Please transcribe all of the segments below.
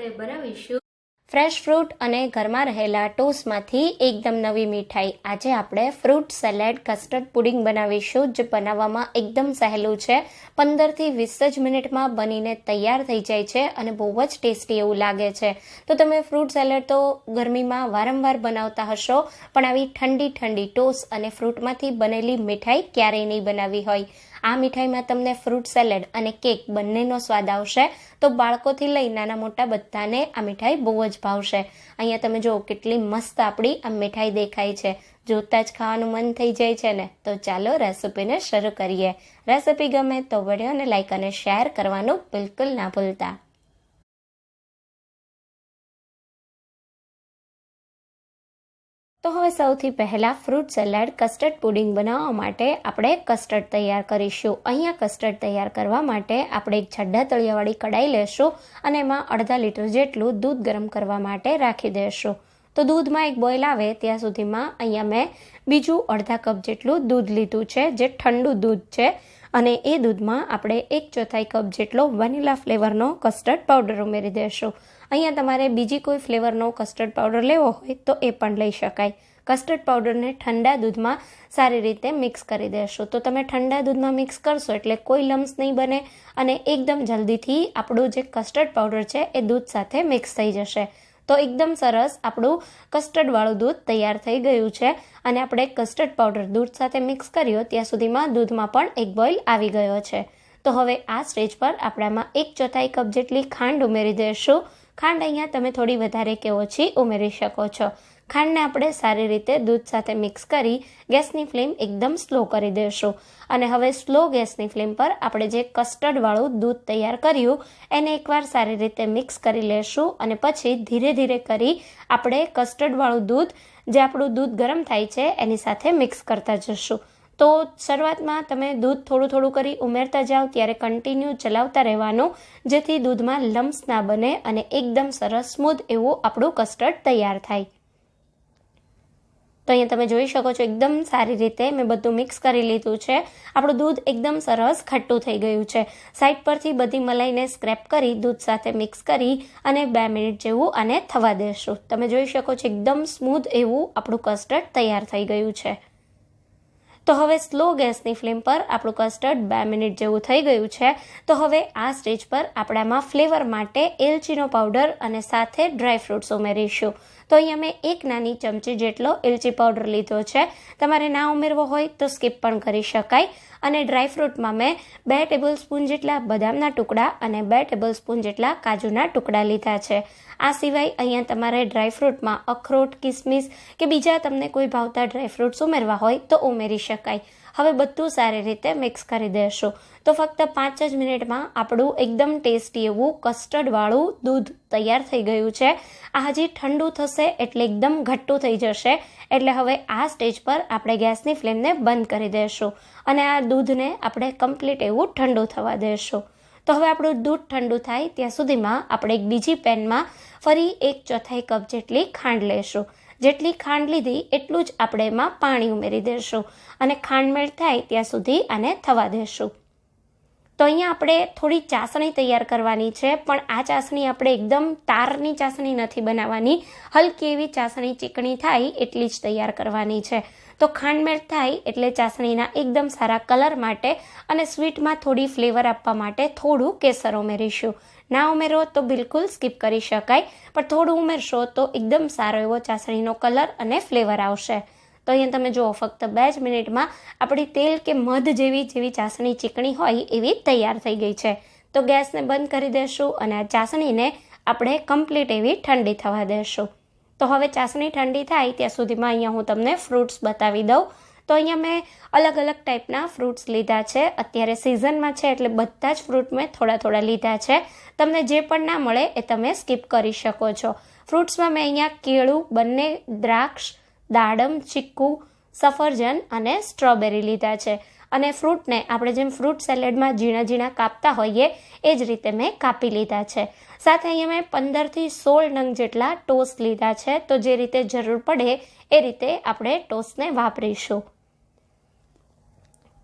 આપણે બનાવીશું fresh fruit અને ઘરમાં રહેલા ટોસ્ટમાંથી એકદમ નવી મીઠાઈ. આજે આપણે ફ્રૂટ સેલેડ કસ્ટર્ડ પુડિંગ બનાવીશું, જે બનાવવામાં એકદમ સહેલું છે. 15થી 20 જ મિનિટમાં બનીને તૈયાર થઈ જાય છે અને બહુ જ ટેસ્ટી એવું લાગે છે. તો તમે ફ્રૂટ સેલેડ તો ગરમીમાં વારંવાર બનાવતા હશો, પણ આવી ઠંડી ઠંડી ટોસ્ટ અને ફ્રૂટમાંથી બનેલી મીઠાઈ ક્યારેય નહીં બનાવી હોય. આ મીઠાઈમાં તમને ફ્રૂટ સેલેડ અને કેક બંનેનો સ્વાદ આવશે. તો બાળકોથી લઈ નાના મોટા બધાને આ મીઠાઈ બહુ જ ભાવશે. અહીંયા તમે જુઓ કેટલી મસ્ત આપણી આ મીઠાઈ દેખાય છે. જોતાં જ ખાવાનું મન થઈ જાય છે ને. તો ચાલો રેસિપીને શરૂ કરીએ. રેસિપી ગમે તો વિડીયોને લાઈક અને શેર કરવાનું બિલકુલ ના ભૂલતા. તો હવે સૌથી પહેલાં ફ્રૂટ સેલેડ કસ્ટર્ડ પુડિંગ બનાવવા માટે આપણે કસ્ટર્ડ તૈયાર કરીશું. અહીંયા કસ્ટર્ડ તૈયાર કરવા માટે આપણે એક જાડા તળિયાવાળી કડાઈ લેશું અને એમાં અડધા લીટર જેટલું દૂધ ગરમ કરવા માટે રાખી દઈશું. તો દૂધમાં એક બોઇલ આવે ત્યાં સુધીમાં અહીંયા મેં બીજું અડધા કપ જેટલું દૂધ લીધું છે, જે ઠંડુ દૂધ છે. અને એ દૂધમાં આપણે 1/4 કપ જેટલો વેનીલા ફ્લેવરનો કસ્ટર્ડ પાવડર ઉમેરી દઈશું. અહીંયા તમારે બીજી કોઈ ફ્લેવરનો કસ્ટર્ડ પાવડર લેવો હોય તો એ પણ લઈ શકાય. કસ્ટર્ડ પાવડરને ઠંડા દૂધમાં સારી રીતે મિક્સ કરી દેશું. તો તમે ઠંડા દૂધમાં મિક્સ કરશો એટલે કોઈ લમ્સ નહીં બને અને એકદમ જલ્દીથી આપણું જે કસ્ટર્ડ પાવડર છે એ દૂધ સાથે મિક્સ થઈ જશે. તો એકદમ સરસ આપણું કસ્ટર્ડવાળું દૂધ તૈયાર થઈ ગયું છે અને આપણે કસ્ટર્ડ પાવડર દૂધ સાથે મિક્સ કર્યો ત્યાં સુધીમાં દૂધમાં પણ એક બોઇલ આવી ગયો છે. તો હવે આ સ્ટેજ પર આપણામાં 1/4 કપ જેટલી ખાંડ ઉમેરી દઈશું. ખાંડ અહીંયા તમે થોડી વધારે કે ઓછી ઉમેરી શકો છો. ખાંડને આપણે સારી રીતે દૂધ સાથે મિક્સ કરી ગેસની ફ્લેમ એકદમ સ્લો કરી દઈશું. અને હવે સ્લો ગેસની ફ્લેમ પર આપણે જે કસ્ટર્ડવાળું દૂધ તૈયાર કર્યું એને એકવાર સારી રીતે મિક્સ કરી લેશું અને પછી ધીરે ધીરે કરી આપણે કસ્ટર્ડવાળું દૂધ, જે આપણું દૂધ ગરમ થાય છે, એની સાથે મિક્સ કરતા જશું. તો શરૂઆતમાં તમે દૂધ થોડું થોડું કરી ઉમેરતા જાઓ, ત્યારે કન્ટિન્યુ ચલાવતા રહેવાનું, જેથી દૂધમાં લમ્સ ના બને અને એકદમ સરસ સ્મૂધ એવું આપણું કસ્ટર્ડ તૈયાર થાય. તો અહીંયા તમે જોઈ શકો છો એકદમ સારી રીતે મેં બધું મિક્સ કરી લીધું છે. આપણું દૂધ એકદમ સરસ ખટ્ટું થઈ ગયું છે. સાઈડ પરથી બધી મલાઈને સ્ક્રેપ કરી દૂધ સાથે મિક્સ કરી અને 2 મિનિટ જેવું આને થવા દેશું. તમે જોઈ શકો છો એકદમ સ્મૂધ એવું આપણું કસ્ટર્ડ તૈયાર થઈ ગયું છે. તો હવે સ્લો ગેસની ફ્લેમ પર આપણું કસ્ટર્ડ 2 મિનિટ જેવું થઈ ગયું છે. તો હવે આ સ્ટેજ પર આપણામાં ફ્લેવર માટે એલચીનો પાવડર અને સાથે ડ્રાય ફ્રૂટ્સ ઉમેરીશું. તો અહીંયા મેં 1 નાની ચમચી જેટલો એલચી પાવડર લીધો છે. તમારે ના ઉમેરવો હોય તો સ્કીપ પણ કરી શકાય. અને ડ્રાયફ્રૂટમાં મેં 2 ટેબલસ્પૂન જેટલા બદામના ટુકડા અને 2 ટેબલસ્પૂન જેટલા કાજુના ટુકડા લીધા છે. આ સિવાય અહીંયા તમારે ડ્રાયફ્રૂટમાં અખરોટ, કિસમિસ કે બીજા તમને કોઈ ભાવતા ડ્રાયફ્રૂટ્સ ઉમેરવા હોય તો ઉમેરી શકાય. હવે બધું સારી રીતે મિક્સ કરી દેશું. તો ફક્ત 5 જ મિનિટમાં આપણું એકદમ ટેસ્ટી એવું કસ્ટર્ડવાળું દૂધ તૈયાર થઈ ગયું છે. આ હજી ઠંડુ થશે એટલે એકદમ ઘટ્ટું થઈ જશે. એટલે હવે આ સ્ટેજ પર આપણે ગેસની ફ્લેમને બંધ કરી દઈશું અને આ દૂધને આપણે કમ્પ્લીટ એવું ઠંડુ થવા દઈશું. તો હવે આપણું દૂધ ઠંડુ થાય ત્યાં સુધીમાં આપણે એક બીજી પેનમાં ફરી 1/4 કપ જેટલી ખાંડ લઈશું. જેટલી ખાંડ લીધી એટલું જ આપણે એમાં પાણી ઉમેરી દઈશું અને ખાંડ મેલ્ટ થાય ત્યાં સુધી આને થવા દઈશું. તો અહીંયા આપણે થોડી ચાસણી તૈયાર કરવાની છે, પણ આ ચાસણી આપણે એકદમ તારની ચાસણી નથી બનાવવાની. હલકી એવી ચાસણી ચીકણી થાય એટલી જ તૈયાર કરવાની છે. તો ખાંડ મેલ્ટ થાય એટલે ચાસણીના એકદમ સારા કલર માટે અને સ્વીટમાં થોડી ફ્લેવર આપવા માટે થોડું કેસર ઉમેરીશું. ના ઉમેરો તો બિલકુલ સ્કીપ કરી શકાય, પણ થોડું ઉમેરશો તો એકદમ સારો એવો ચાસણીનો કલર અને ફ્લેવર આવશે. તો અહીંયા તમે જુઓ ફક્ત 2 જ મિનિટમાં આપણી તેલ કે મધ જેવી ચાસણી ચીકણી હોય એવી તૈયાર થઈ ગઈ છે. તો ગેસને બંધ કરી દેશું અને આ ચાસણીને આપણે કમ્પ્લીટ એવી ઠંડી થવા દેશું. તો હવે ચાસણી ઠંડી થાય ત્યાં સુધીમાં અહીંયા હું તમને ફ્રૂટ્સ બતાવી દઉં. તો અહીંયા મેં અલગ અલગ ટાઈપના ફ્રૂટ્સ લીધા છે. અત્યારે સિઝનમાં છે એટલે બધા જ ફ્રૂટ મેં થોડા થોડા લીધા છે. તમને જે પણ ના મળે એ તમે સ્કીપ કરી શકો છો. ફ્રૂટ્સમાં મેં અહીંયા કેળું, બંને દ્રાક્ષ, દાડમ, ચીકુ, સફરજન અને સ્ટ્રોબેરી લીધા છે. અને ફ્રૂટને આપણે જેમ ફ્રૂટ સેલેડમાં ઝીણા ઝીણા કાપતા હોઈએ એ જ રીતે મેં કાપી લીધા છે. સાથે અહીંયા મેં 15થી 16 નંગ જેટલા ટોસ્ટ લીધા છે. તો જે રીતે જરૂર પડે એ રીતે આપણે ટોસ્ટને વાપરીશું.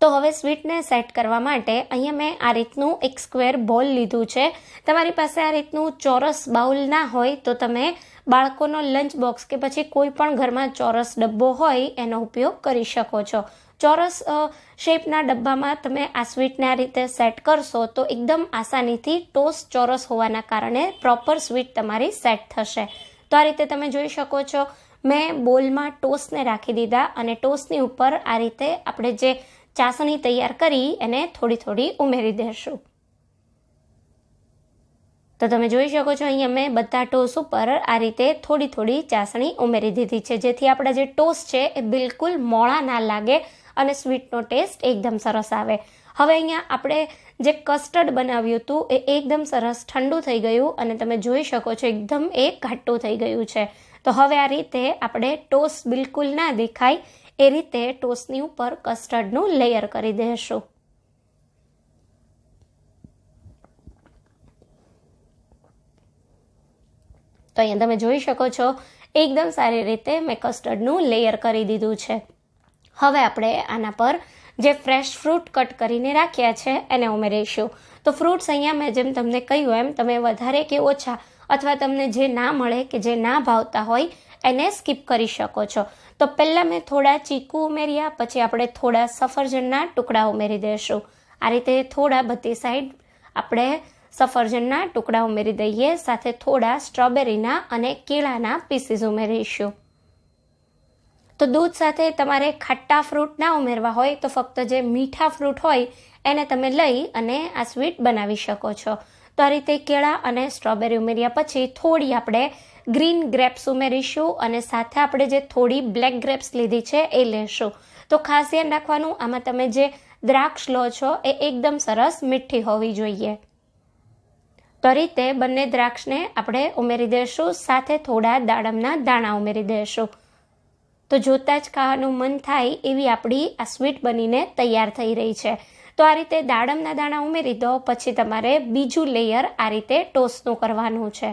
તો હવે સ્વીટને સેટ કરવા માટે અહીંયા મેં આ રીતનું એક સ્ક્વેર બોલ લીધું છે. તમારી પાસે આ રીતનું ચોરસ બાઉલ ના હોય તો તમે બાળકોનો લંચ બોક્સ કે પછી કોઈ પણ ઘરમાં ચોરસ ડબ્બો હોય એનો ઉપયોગ કરી શકો છો. ચોરસ શેપના ડબ્બામાં તમે આ સ્વીટને આ રીતે સેટ કરશો તો એકદમ આસાનીથી ટોસ્ટ ચોરસ હોવાના કારણે પ્રોપર સ્વીટ તમારી સેટ થશે. તો આ રીતે તમે જોઈ શકો છો મેં બોલમાં ટોસ્ટને રાખી દીધા અને ટોસ્ટની ઉપર આ રીતે આપણે જે ચાસણી તૈયાર કરી એને થોડી થોડી ઉમેરી દઈશું. તો તમે જોઈ શકો છો અહીંયા મેં બધા ટોસ્ટ ઉપર આ રીતે થોડી થોડી ચાસણી ઉમેરી દીધી છે, જેથી આપણા જે ટોસ્ટ છે એ બિલકુલ મોળા ના લાગે અને સ્વીટનો ટેસ્ટ એકદમ સરસ આવે. હવે અહીંયા આપણે જે કસ્ટર્ડ બનાવ્યું હતું એ એકદમ સરસ ઠંડુ થઈ ગયું અને તમે જોઈ શકો છો એકદમ એ ઘાટું થઈ ગયું છે. તો હવે આ રીતે આપણે ટોસ્ટ બિલકુલ ના દેખાય એ રીતે ટોસ્ટની ઉપર કસ્ટર્ડનું લેયર કરી દઈશું. તો અહીંયા તમે જોઈ શકો છો એકદમ સારી રીતે મેં કસ્ટર્ડનું લેયર કરી દીધું છે. હવે આપણે આના પર જે ફ્રેશ ફ્રૂટ કટ કરીને રાખ્યા છે એને ઉમેરીશું. તો ફ્રૂટ્સ અહીંયા મેં જેમ તમને કહ્યું એમ તમે વધારે કે ઓછા અથવા તમને જે ના મળે કે જે ના ભાવતા હોય એને સ્કીપ કરી શકો છો. તો પહેલાં મેં થોડા ચીકુ ઉમેર્યા, પછી આપણે થોડા સફરજનના ટુકડા ઉમેરી દઈશું. આ રીતે થોડા બધી સાઈડ આપણે સફરજનના ટુકડા ઉમેરી દઈએ, સાથે થોડા સ્ટ્રોબેરીના અને કેળાના પીસીસ ઉમેરીશું. તો દૂધ સાથે તમારે ખાટા ફ્રૂટ ના ઉમેરવા હોય તો ફક્ત જે મીઠા ફ્રૂટ હોય એને તમે લઈ અને આ સ્વીટ બનાવી શકો છો. તો આ રીતે કેળા અને સ્ટ્રોબેરી ઉમેર્યા પછી થોડી આપણે ગ્રીન ગ્રેપ્સ ઉમેરીશું અને સાથે આપણે જે થોડી બ્લેક ગ્રેપ્સ લીધી છે એ લેશું. તો ખાસ ધ્યાન રાખવાનું, આમાં તમે જે દ્રાક્ષ લો છો એ એકદમ સરસ મીઠી હોવી જોઈએ. તો રીતે બંને દ્રાક્ષને આપણે ઉમેરી દઈશું, સાથે થોડા દાડમના દાણા ઉમેરી દઈશું. તો જોતાં જ ખાવાનું મન થાય એવી આપણી આ સ્વીટ બનીને તૈયાર થઈ રહી છે. તો આ રીતે દાડમના દાણા ઉમેરી દો, પછી તમારે બીજું લેયર આ રીતે ટોસ્ટનું કરવાનું છે.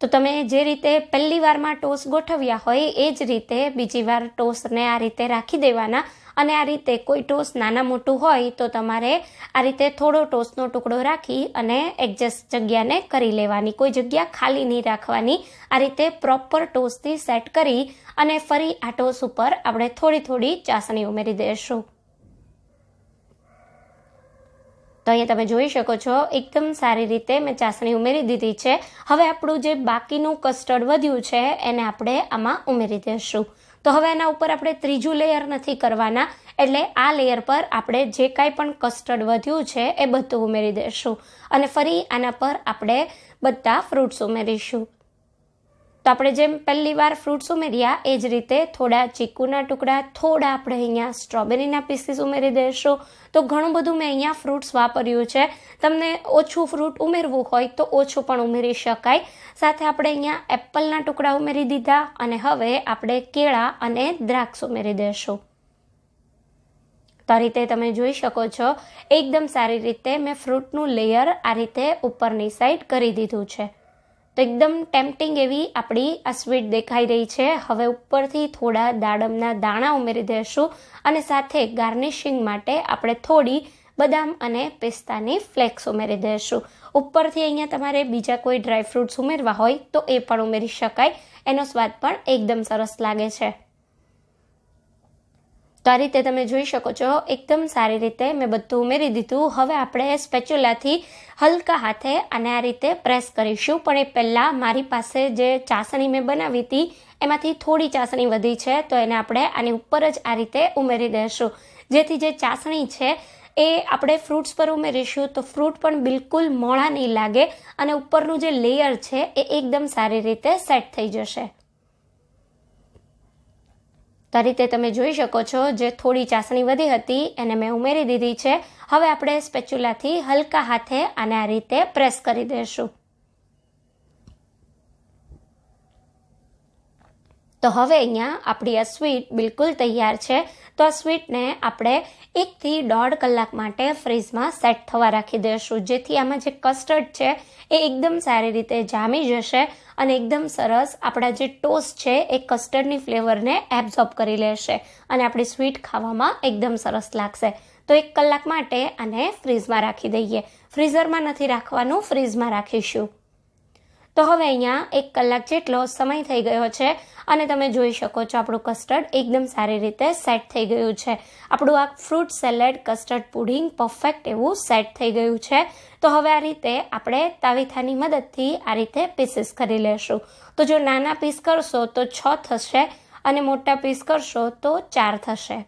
તો તમે જે રીતે પહેલી વારમાં ટોસ્ટ ગોઠવ્યા હોય એ જ રીતે બીજી વાર ટોસ્ટને આ રીતે રાખી દેવાના અને આ રીતે કોઈ ટોસ્ટ નાના મોટું હોય તો તમારે આ રીતે થોડો ટોસ્ટનો ટુકડો રાખી અને એડજસ્ટ જગ્યાને કરી લેવાની, કોઈ જગ્યા ખાલી નહીં રાખવાની. આ રીતે પ્રોપર ટોસ્ટથી સેટ કરી અને ફરી આ ટોસ્ટ ઉપર આપણે થોડી થોડી ચાસણી ઉમેરી દઈશું. તો અહીંયા તમે જોઈ શકો છો એકદમ સારી રીતે મેં ચાસણી ઉમેરી દીધી છે. હવે આપણું જે બાકીનું કસ્ટર્ડ વધ્યું છે એને આપણે આમાં ઉમેરી દઈશું. તો હવે એના ઉપર આપણે ત્રીજું લેયર નથી કરવાના, એટલે આ લેયર પર આપણે જે કાંઈ પણ કસ્ટર્ડ વધ્યું છે એ બધું ઉમેરી દઈશું અને ફરી આના પર આપણે બધા ફ્રૂટ્સ ઉમેરીશું. તો આપણે જેમ પહેલી વાર ફ્રૂટ્સ ઉમેર્યા એ જ રીતે થોડા ચીકુના ટુકડા, થોડા આપણે અહીંયા સ્ટ્રોબેરીના પીસીસ ઉમેરી દઈશું. તો ઘણું બધું મેં અહીંયા ફ્રૂટ્સ વાપર્યું છે. તમને ઓછું ફ્રૂટ ઉમેરવું હોય તો ઓછું પણ ઉમેરી શકાય. સાથે આપણે અહીંયા એપલના ટુકડા ઉમેરી દીધા અને હવે આપણે કેળા અને દ્રાક્ષ ઉમેરી દઈશું. તો આ રીતે તમે જોઈ શકો છો એકદમ સારી રીતે મેં ફ્રૂટનું લેયર આ રીતે ઉપરની સાઈડ કરી દીધું છે. તો એકદમ ટેમ્પટિંગ એવી આપણી આ સ્વીટ દેખાઈ રહી છે. હવે ઉપરથી થોડા દાડમના દાણા ઉમેરી દઈશું અને સાથે ગાર્નિશિંગ માટે આપણે થોડી બદામ અને પિસ્તાની ફ્લેક્સ ઉમેરી દઈશું. ઉપરથી અહીંયા તમારે બીજા કોઈ ડ્રાયફ્રૂટ્સ ઉમેરવા હોય તો એ પણ ઉમેરી શકાય, એનો સ્વાદ પણ એકદમ સરસ લાગે છે. તો આ રીતે તમે જોઈ શકો છો એકદમ સારી રીતે મેં બધું ઉમેરી દીધું. હવે આપણે સ્પેચ્યુલાથી હલકા હાથે આને આ રીતે પ્રેસ કરીશું, પણ એ પહેલાં મારી પાસે જે ચાસણી મેં બનાવી હતી એમાંથી થોડી ચાસણી વધી છે તો એને આપણે આની ઉપર જ આ રીતે ઉમેરી દઈશું, જેથી જે ચાસણી છે એ આપણે ફ્રૂટ્સ પર ઉમેરીશું તો ફ્રૂટ પણ બિલકુલ મોળા નહીં લાગે અને ઉપરનું જે લેયર છે એ એકદમ સારી રીતે સેટ થઈ જશે. તો આ રીતે તમે જોઈ શકો છો જે થોડી ચાસણી વધી હતી એને મેં ઉમેરી દીધી છે. હવે આપણે સ્પેચ્યુલાથી હલકા હાથે આને આ રીતે પ્રેસ કરી દઈશું. તો હવે અહીંયા આપણી આ સ્વીટ બિલકુલ તૈયાર છે. તો આ સ્વીટને આપણે 1 થી 1.5 કલાક માટે ફ્રીઝમાં સેટ થવા રાખી દઈશું, જેથી આમાં જે કસ્ટર્ડ છે એ એકદમ સારી રીતે જામી જશે અને એકદમ સરસ આપણા જે ટોસ્ટ છે એ કસ્ટર્ડની ફ્લેવરને એબ્ઝોર્બ કરી લેશે અને આપણી સ્વીટ ખાવામાં એકદમ સરસ લાગશે. તો 1 કલાક માટે આને ફ્રીઝમાં રાખી દઈએ. ફ્રીઝરમાં નથી રાખવાનું, ફ્રીઝમાં રાખીશું. તો હવે અહીંયા 1 કલાક જેટલો સમય થઈ ગયો છે અને તમે જોઈ શકો છો આપણું કસ્ટર્ડ એકદમ સારી રીતે સેટ થઈ ગયું છે. આપણું આ fruit salad custard pudding perfect એવું સેટ થઈ ગયું છે. તો હવે આ રીતે આપણે તાવીથાની મદદથી આ રીતે પીસીસ કરી લેશું. તો જો નાના પીસ કરશો તો 6 થશે અને મોટા પીસ કરશો તો 4 થશે.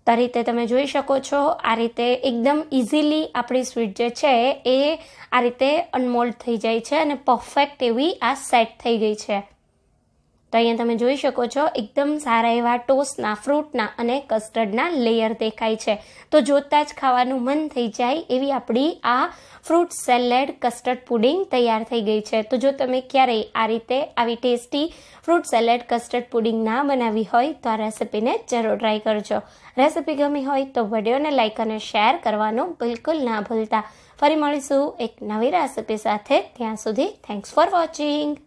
તો આ રીતે તમે જોઈ શકો છો, આ રીતે એકદમ ઇઝીલી આપણી સ્વીટ જે છે એ આ રીતે અનમોલ્ડ થઈ જાય છે અને પરફેક્ટ એવી આ સેટ થઈ ગઈ છે. તો અહીંયા તમે જોઈ શકો છો એકદમ સારા એવા ટોસ્ટના, ફ્રૂટના અને કસ્ટર્ડના લેયર દેખાય છે. તો જોતાં જ ખાવાનું મન થઈ જાય એવી આપણી આ ફ્રૂટ સેલેડ કસ્ટર્ડ પુડિંગ તૈયાર થઈ ગઈ છે. તો જો તમે ક્યારેય આ રીતે આવી tasty fruit salad custard pudding ના બનાવી હોય તો આ રેસિપીને જરૂર ટ્રાય કરજો. રેસિપી ગમી હોય તો વિડીયોને લાઇક અને શેર કરવાનું બિલકુલ ના ભૂલતા. ફરી મળીશું એક નવી રેસિપી સાથે. ત્યાં સુધી થેન્ક્સ ફોર વોચિંગ.